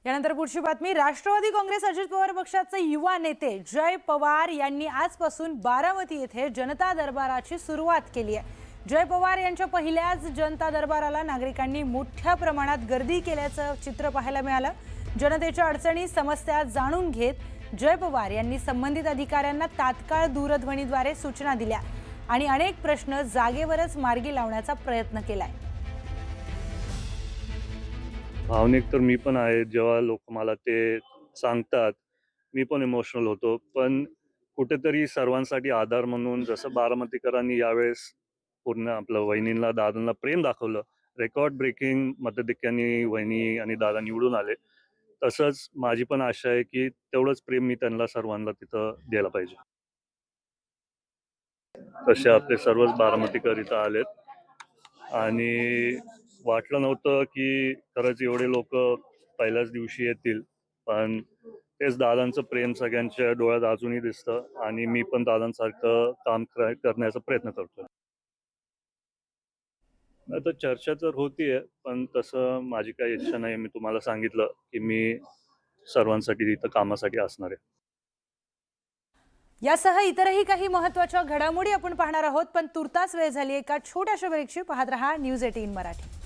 यानंतर पुढची बातमी, राष्ट्रवादी काँग्रेस अजित पवार पक्षाचे युवा नेते जय पवार यांनी आजपासून बारामती येथे जनता दरबाराची सुरुवात केली आहे। जय पवार यांच्या पहिल्याच जनता दरबाराला नागरिकांनी मोठ्या प्रमाणात गर्दी केल्याचं चित्र पाहायला मिळालं। जनतेच्या अडचणी समस्या जाणून घेत जय पवार यांनी संबंधित अधिकाऱ्यांना तात्काळ दूरध्वनीद्वारे सूचना दिल्या आणि अनेक प्रश्न जागेवरच मार्गी लावण्याचा प्रयत्न केलाय। भावनिक तर मी पण आहे, जेव्हा लोक मला ते सांगतात मी पण इमोशनल होतो, पण कुठेतरी सर्वांसाठी आधार म्हणून जसं बारामतीकरांनी यावेळेस पूर्ण आपलं वहिनींना दादांना प्रेम दाखवलं, रेकॉर्ड ब्रेकिंग मताधिक्याने वहिनी आणि दादा निवडून आले, तसंच माझी पण आशा आहे की तेवढंच प्रेम मी त्यांना सर्वांना तिथं द्यायला पाहिजे। तसे आपले सर्वच बारामतीकर इथं आलेत आणि वाटलं नव्हतं की खरंच एवढे लोक पहिल्याच दिवशी येतील, पण तेच दादांचं प्रेम सगळ्यांच्या डोळ्यात अजूनही दिसतं आणि मी पण दादांसारखं काम करण्याचा प्रयत्न करतोय। आता चर्चा तर होतीये, पण तसं माझी काही इच्छा नाही। मी तुम्हाला सांगितलं की मी सर्वांसाठी इथं कामासाठी असणार आहे। यासह इतरही काही महत्त्वाच्या घडामोडी आपण पाहणार आहोत, पण तुर्तास वेळ झाली एका छोट्याशा ब्रेकची। पाहत रहा न्यूज 18 मराठी।